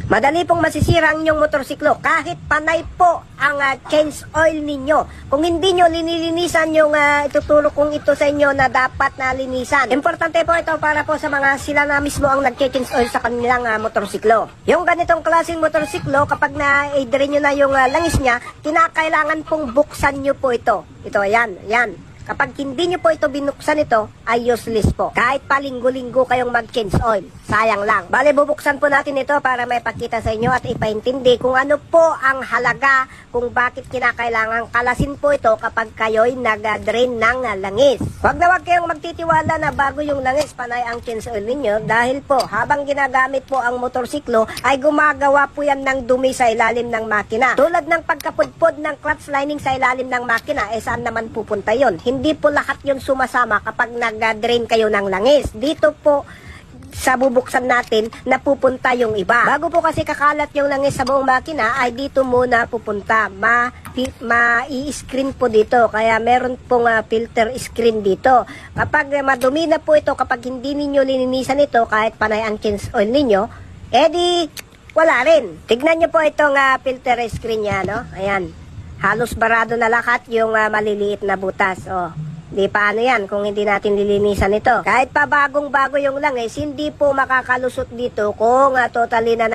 Madali pong masisira ang inyong motorsiklo kahit panay po ang change oil ninyo. Kung hindi nyo linilinisan yung ituturo kong ito sa inyo na dapat na linisan. Importante po ito para po sa mga sila na mismo ang nag-change oil sa kanilang motorsiklo. Yung ganitong klaseng motorsiklo, kapag na-idre nyo na yung langis niya, kinakailangan pong buksan nyo po ito. Ito, yan. Kapag hindi nyo po ito binuksan ito, ay useless po. Kahit pa linggo-linggo kayong mag-change oil. Sayang lang. Bale, bubuksan po natin ito para may pakita sa inyo at ipaintindi kung ano po ang halaga kung bakit kinakailangan kalasin po ito kapag kayo'y nag-drain ng langis. Huwag na huwag kayong magtitiwala na bago yung langis, panay ang change oil ninyo dahil po habang ginagamit po ang motorsiklo ay gumagawa po yan ng dumi sa ilalim ng makina. Tulad ng pagkapudpod ng clutch lining sa ilalim ng makina, saan naman pupunta yon? Hindi po lahat yon sumasama kapag nag-drain kayo ng langis. Dito po sa bubuksan natin napupunta yung iba. Bago po kasi kakalat yung langis sa buong makina ay dito muna pupunta. Ma-i-screen po dito. Kaya meron pong filter screen dito. Kapag madumi na po ito, kapag hindi ninyo lininisan ito kahit panay ang change oil ninyo, edi wala rin. Tignan nyo po itong filter screen niya, no? Ayan. Halos barado na lahat yung maliliit na butas. Oh. Di paano yan kung hindi natin lilinisan ito. Kahit pa bagong-bago yung langis, hindi po makakalusot dito kung totally na